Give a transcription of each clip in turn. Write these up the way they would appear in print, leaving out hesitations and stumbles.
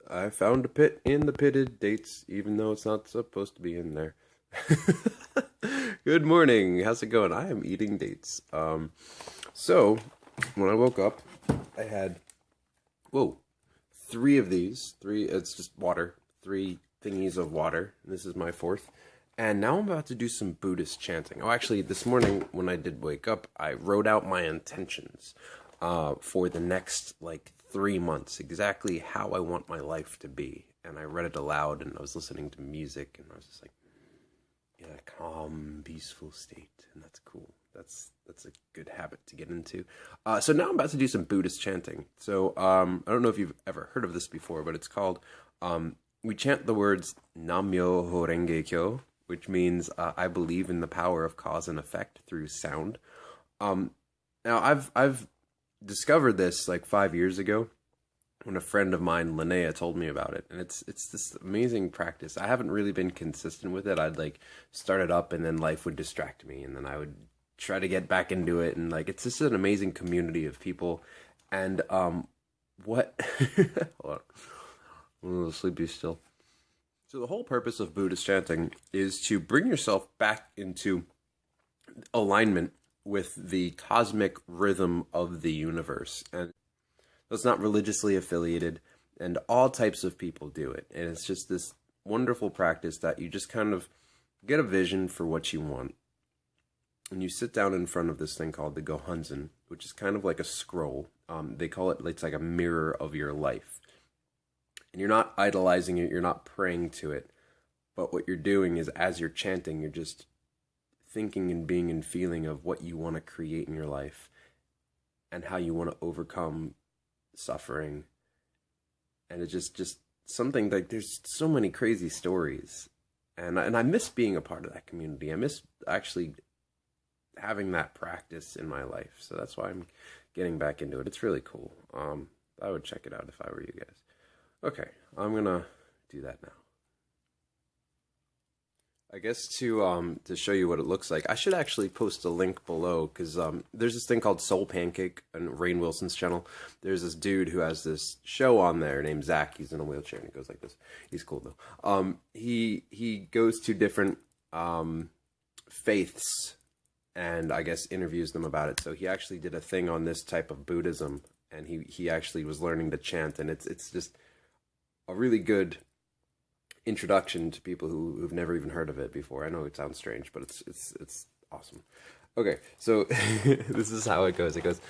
I found a pit in the pitted dates, even though it's not supposed to be in there. Good morning. How's it going? I am eating dates. So when I woke up, I had whoa, three of these. Three. It's just water. Three thingies of water. This is my fourth. And now I'm about to do some Buddhist chanting. Oh, actually, this morning when I did wake up, I wrote out my intentions for the next 3 months, exactly how I want my life to be. And I read it aloud, and I was listening to music, and I was just like, in a calm, peaceful state, and that's cool. That's a good habit to get into. So now I'm about to do some Buddhist chanting. So I don't know if you've ever heard of this before, but it's called, we chant the words Nam Myoho Renge Kyo, which means I believe in the power of cause and effect through sound. Now I've discovered this 5 years ago when a friend of mine, Linnea, told me about it, and it's this amazing practice. I haven't really been consistent with it. I'd start it up, and then life would distract me, and then I would try to get back into it, and it's just an amazing community of people. And what? Hold on, I'm a little sleepy still. So the whole purpose of Buddhist chanting is to bring yourself back into alignment with the cosmic rhythm of the universe. And it's not religiously affiliated, and all types of people do it. And it's just this wonderful practice that you just kind of get a vision for what you want. And you sit down in front of this thing called the Gohonzon, which is kind of like a scroll. They call it, it's like a mirror of your life. And you're not idolizing it, you're not praying to it. But what you're doing is, as you're chanting, you're just thinking and being and feeling of what you want to create in your life and how you want to overcome suffering. And it's just something there's so many crazy stories, and I miss being a part of that community. I miss actually having that practice in my life, so that's why I'm getting back into it. It's really cool. I would check it out if I were you guys. Okay, I'm gonna do that now. I guess to show you what it looks like, I should actually post a link below, because there's this thing called Soul Pancake on Rainn Wilson's channel. There's this dude who has this show on there named Zach. He's in a wheelchair and he goes like this. He's cool though. He goes to different faiths and I guess interviews them about it. So he actually did a thing on this type of Buddhism, and he actually was learning to chant, and it's just a really good introduction to people who've never even heard of it before. I know it sounds strange, but it's awesome. Okay, so this is how it goes. It goes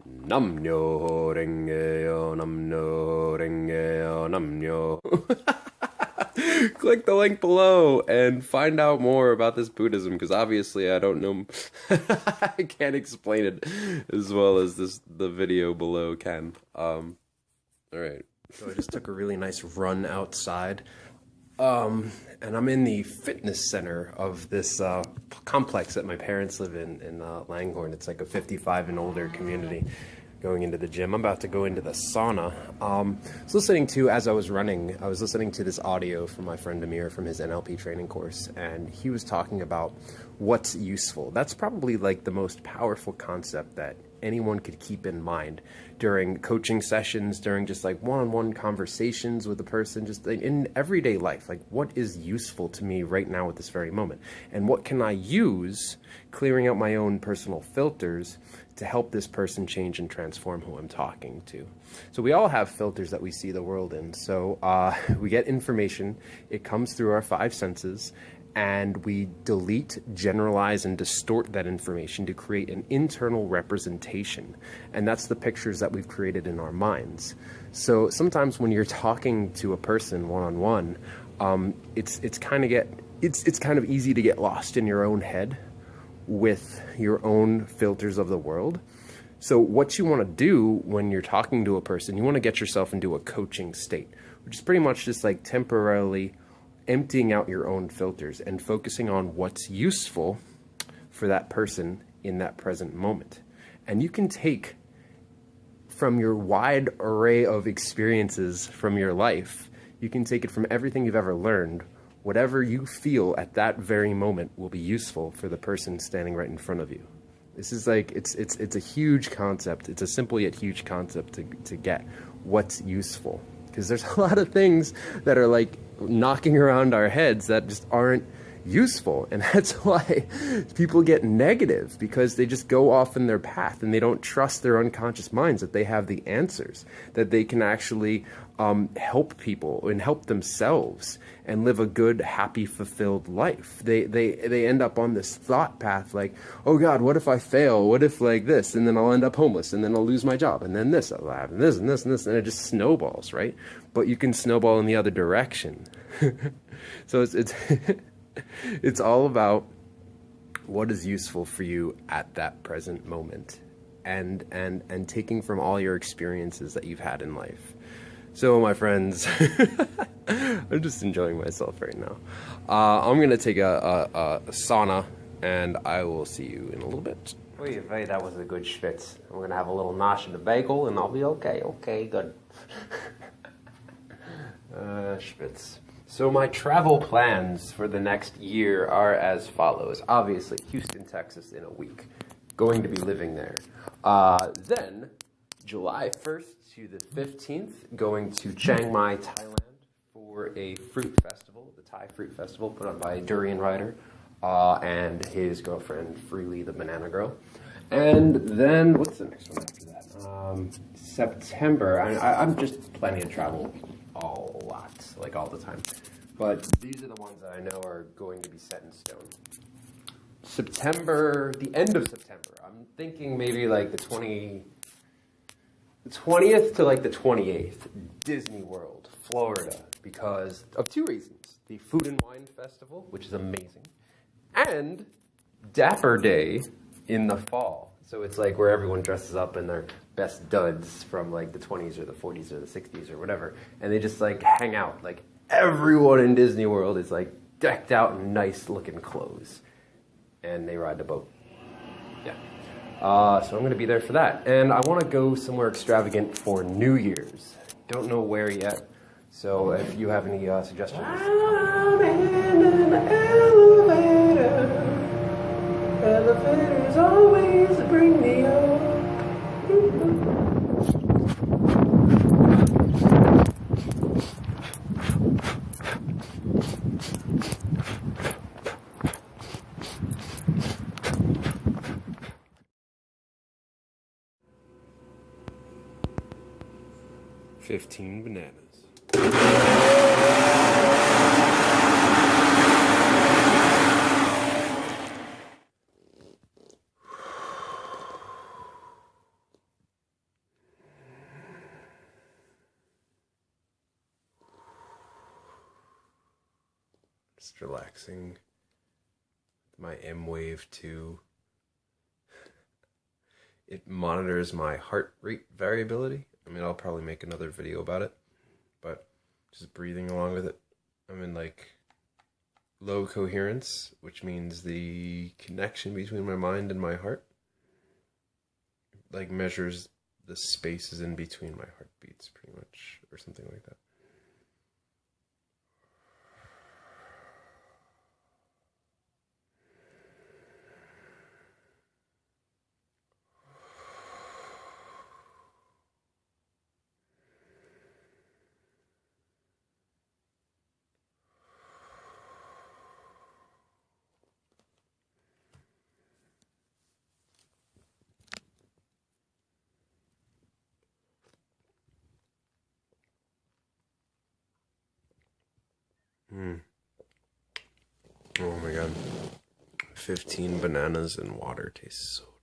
Nam Myoho Renge Yo, Nam Myoho Renge Yo, Nam Myoho. Click the link below and find out more about this Buddhism, because obviously I don't know. I can't explain it as well as the video below can. All right. So I just took a really nice run outside. And I'm in the fitness center of this complex that my parents live in Langhorne. It's like a 55 and older community. Going into the gym, I'm about to go into the sauna. As I was running, I was listening to this audio from my friend Amir from his NLP training course, and he was talking about what's useful. That's probably the most powerful concept that anyone could keep in mind during coaching sessions, during just one-on-one conversations with a person, just in everyday life. What is useful to me right now at this very moment? And what can I use, clearing out my own personal filters, to help this person change and transform who I'm talking to? So we all have filters that we see the world in. So we get information, it comes through our five senses, and we delete, generalize, and distort that information to create an internal representation. And that's the pictures that we've created in our minds. So sometimes when you're talking to a person one-on-one, it's kind of easy to get lost in your own head with your own filters of the world. So what you want to do when you're talking to a person, you want to get yourself into a coaching state, which is pretty much just temporarily emptying out your own filters and focusing on what's useful for that person in that present moment. And you can take from your wide array of experiences from your life, you can take it from everything you've ever learned. Whatever you feel at that very moment will be useful for the person standing right in front of you. This is it's a huge concept. It's a simple yet huge concept to get what's useful. because there's a lot of things that are like knocking around our heads that just aren't useful. And that's why people get negative, because they just go off in their path and they don't trust their unconscious minds that they have the answers, that they can actually help people and help themselves and live a good, happy, fulfilled life. They end up on this thought path like, oh God, what if I fail? What if like this? And then I'll end up homeless, and then I'll lose my job, and then this will happen, this and this and this, and it just snowballs, right? But you can snowball in the other direction. So it's it's all about what is useful for you at that present moment, and taking from all your experiences that you've had in life. So my friends, I'm just enjoying myself right now. I'm gonna take a sauna, and I will see you in a little bit. Oy vey, that was a good schwitz. I'm gonna have a little nosh and a bagel, and I'll be okay. Okay, good. Schwitz. So my travel plans for the next year are as follows. Obviously, Houston, Texas in a week. Going to be living there. Then, July 1st to the 15th, going to Chiang Mai, Thailand for a fruit festival, the Thai Fruit Festival put on by Durian Rider and his girlfriend, Freely the Banana Girl. And then, what's the next one after that? September. I'm just planning to travel a lot, like all the time. But these are the ones that I know are going to be set in stone. September, the end of September, I'm thinking maybe like the 20th to like the 28th, Disney World, Florida, because of two reasons. The Food and Wine Festival, which is amazing, and Dapper Day in the fall. So it's like where everyone dresses up in their best duds from like the 20s or the 40s or the 60s or whatever, and they just like hang out. Like everyone in Disney World is like decked out in nice looking clothes, and they ride the boat. Yeah. So I'm going to be there for that. And I want to go somewhere extravagant for New Year's. Don't know where yet. So if you have any suggestions. I'm in an elevator. Elevators always bring me up. 15 bananas. Just relaxing. My M Wave 2. It monitors my heart rate variability. I mean, I'll probably make another video about it, but just breathing along with it. I'm in like low coherence, which means the connection between my mind and my heart like measures the spaces in between my heartbeats pretty much, or something like that. Oh my god. 15 bananas and water tastes so